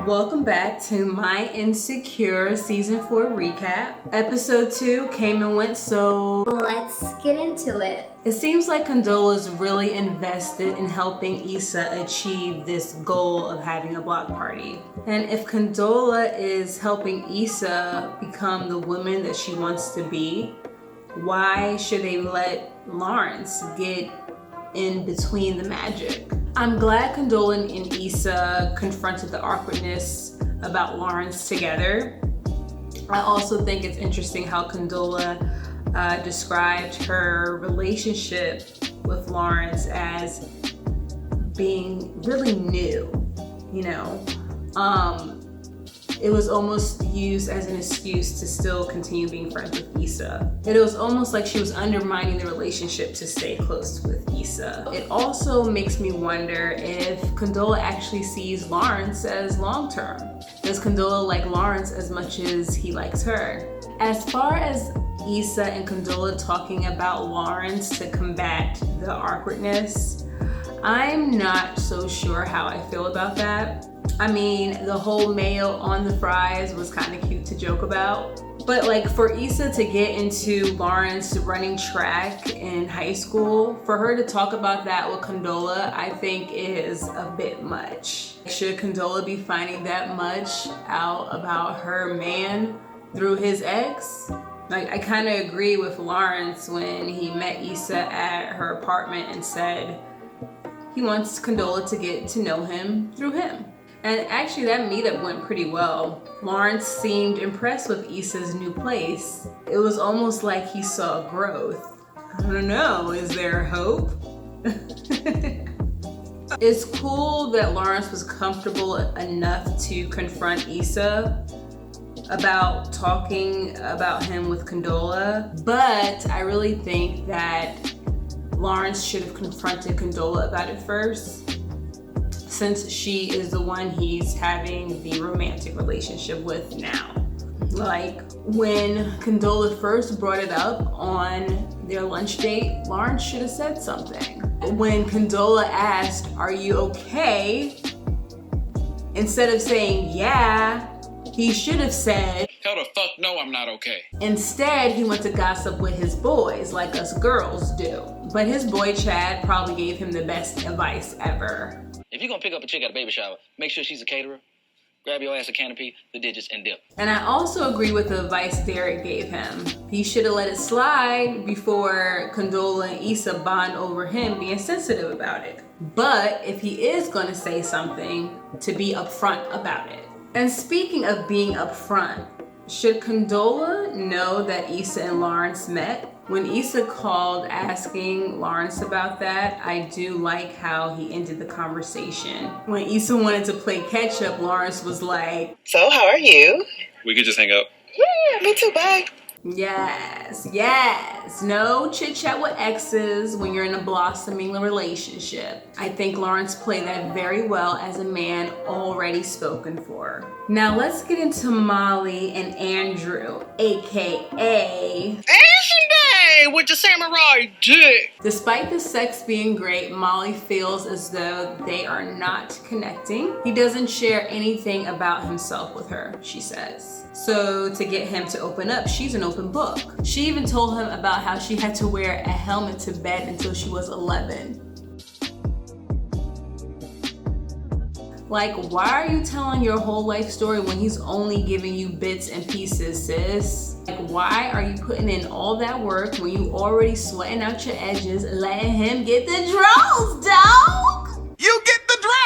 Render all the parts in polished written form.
Welcome back to My Insecure Season 4 recap. Episode 2 came and went, so let's get into it. It seems like Condola is really invested in helping Issa achieve this goal of having a block party. And if Condola is helping Issa become the woman that she wants to be, why should they let Lawrence get in between the magic? I'm glad Condola and Issa confronted the awkwardness about Lawrence together. I also think it's interesting how Condola described her relationship with Lawrence as being really new, you know. It was almost used as an excuse to still continue being friends with Issa. It was almost like she was undermining the relationship to stay close with Issa. It also makes me wonder if Condola actually sees Lawrence as long-term. Does Condola like Lawrence as much as he likes her? As far as Issa and Condola talking about Lawrence to combat the awkwardness, I'm not so sure how I feel about that. I mean, the whole mayo on the fries was kind of cute to joke about. But like for Issa to get into Lawrence running track in high school, for her to talk about that with Condola, I think is a bit much. Should Condola be finding that much out about her man through his ex? Like, I kind of agree with Lawrence when he met Issa at her apartment and said he wants Condola to get to know him through him. And actually that meetup went pretty well. Lawrence seemed impressed with Issa's new place. It was almost like he saw growth. I don't know, is there hope? It's cool that Lawrence was comfortable enough to confront Issa about talking about him with Condola, but I really think that Lawrence should have confronted Condola about it first, since she is the one he's having the romantic relationship with now. Like when Condola first brought it up on their lunch date, Lawrence should have said something. When Condola asked, "Are you okay?" instead of saying, "Yeah," he should have said, "Hell the fuck no, I'm not okay." Instead, he went to gossip with his boys like us girls do. But his boy Chad probably gave him the best advice ever. If you're gonna pick up a chick at a baby shower, make sure she's a caterer. Grab your ass a canopy, the digits, and dip. And I also agree with the advice Derek gave him. He should have let it slide before Condola and Issa bond over him being sensitive about it. But if he is gonna say something, to be upfront about it. And speaking of being upfront, should Condola know that Issa and Lawrence met? When Issa called asking Lawrence about that, I do like how he ended the conversation. When Issa wanted to play catch up, Lawrence was like, "So, how are you?" We could just hang up. Yeah, me too, bye. Yes, yes. No chit chat with exes when you're in a blossoming relationship. I think Lawrence played that very well as a man already spoken for. Now let's get into Molly and Andrew, aka Asian Day with the samurai dick. Despite the sex being great, Molly feels as though they are not connecting. He doesn't share anything about himself with her, she says. So to get him to open up, she's an open book. She even told him about how she had to wear a helmet to bed until she was 11. Like, why are you telling your whole life story when he's only giving you bits and pieces, sis? Like, why are you putting in all that work when you already sweating out your edges, letting him get the draws, dog? You get the draw.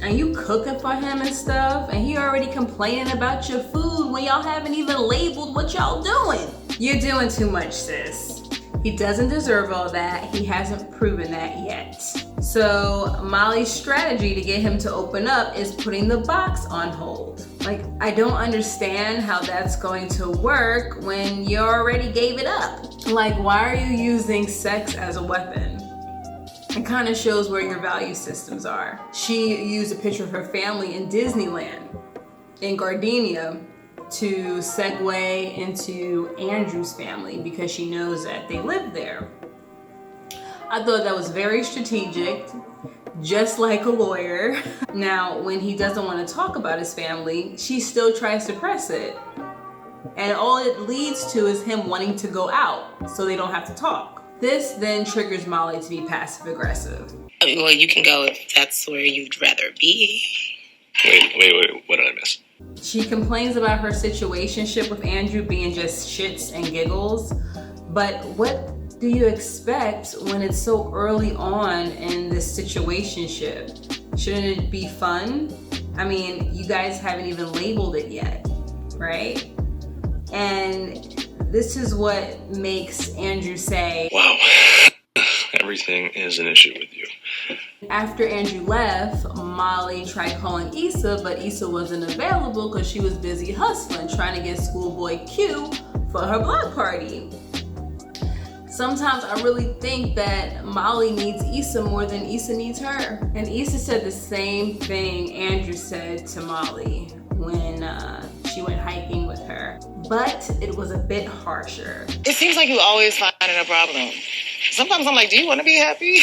And you cooking for him and stuff, and he already complaining about your food when y'all haven't even labeled what y'all doing. You're doing too much, sis. He doesn't deserve all that. He hasn't proven that yet. So Molly's strategy to get him to open up is putting the box on hold. Like, I don't understand how that's going to work when you already gave it up. Like, why are you using sex as a weapon? It kind of shows where your value systems are. She used a picture of her family in Disneyland, in Gardenia, to segue into Andrew's family because she knows that they live there. I thought that was very strategic, just like a lawyer. Now, when he doesn't want to talk about his family, she still tries to press it. And all it leads to is him wanting to go out so they don't have to talk. This then triggers Molly to be passive aggressive. Well, you can go if that's where you'd rather be. Wait, what did I miss? She complains about her situationship with Andrew being just shits and giggles. But what do you expect when it's so early on in this situationship? Shouldn't it be fun? I mean, you guys haven't even labeled it yet, right? And this is what makes Andrew say, Wow, everything is an issue with you. After Andrew left, Molly tried calling Issa, but Issa wasn't available because she was busy hustling, trying to get schoolboy Q for her block party. Sometimes I really think that Molly needs Issa more than Issa needs her. And Issa said the same thing Andrew said to Molly when she went hiking with her. But it was a bit harsher. It seems like you always finding a problem. Sometimes I'm like, do you want to be happy?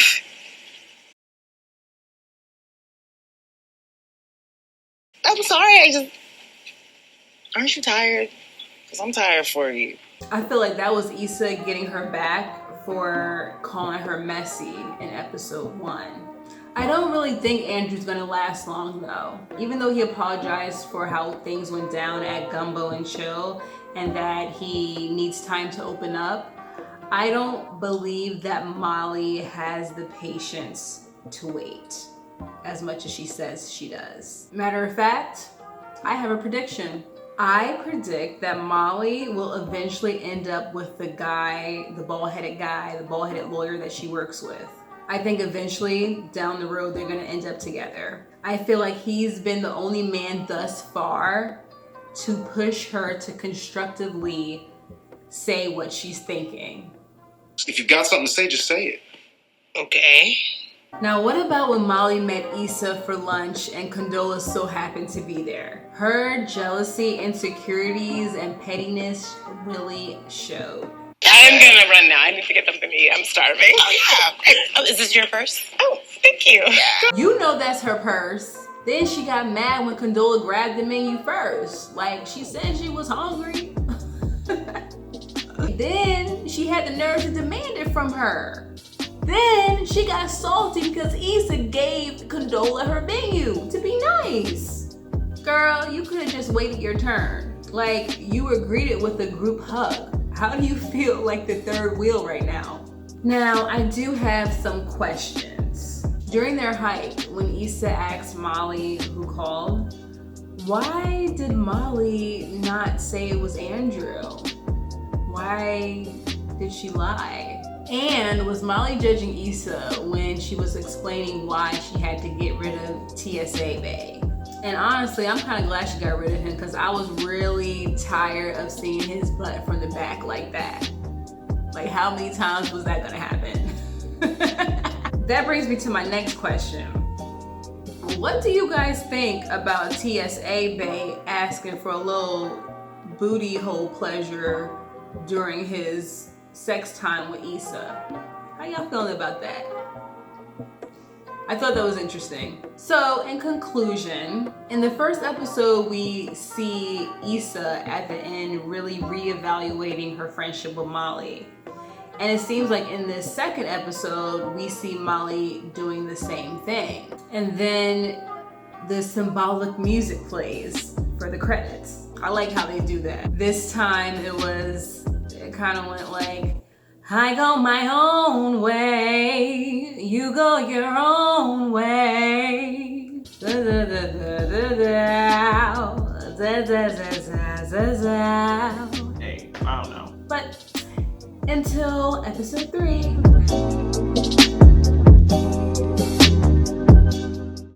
I'm sorry, aren't you tired? Because I'm tired for you. I feel like that was Issa getting her back for calling her messy in episode 1. I don't really think Andrew's gonna last long though. Even though he apologized for how things went down at Gumbo and Chill and that he needs time to open up, I don't believe that Molly has the patience to wait as much as she says she does. Matter of fact, I have a prediction. I predict that Molly will eventually end up with the bald-headed lawyer that she works with. I think eventually down the road they're gonna end up together. I feel like he's been the only man thus far to push her to constructively say what she's thinking. If you've got something to say, just say it. Okay. Now, what about when Molly met Issa for lunch and Condola so happened to be there? Her jealousy, insecurities, and pettiness really showed. I'm gonna run now. I need to get something to eat. I'm starving. Oh, yeah. Great. Oh, is this your purse? Oh, thank you. Yeah. You know that's her purse. Then she got mad when Condola grabbed the menu first. Like, she said she was hungry. Then she had the nerve to demand it from her. Then she got salty because Issa gave Condola her menu to be nice. Girl, you could have just waited your turn. Like, you were greeted with a group hug. How do you feel like the third wheel right now? Now, I do have some questions. During their hike, when Issa asked Molly who called, why did Molly not say it was Andrew? Why did she lie? And was Molly judging Issa when she was explaining why she had to get rid of TSA Bae? And honestly, I'm kind of glad she got rid of him because I was really tired of seeing his butt from the back like that. Like, how many times was that gonna happen? That brings me to my next question. What do you guys think about TSA Bae asking for a little booty hole pleasure during his sex time with Issa? How y'all feeling about that? I thought that was interesting. So, in conclusion, in the first episode, we see Issa at the end really reevaluating her friendship with Molly. And it seems like in this second episode, we see Molly doing the same thing. And then the symbolic music plays for the credits. I like how they do that. This time it kind of went like, I go my own way, you go your own way. Hey, I don't know. But until episode 3.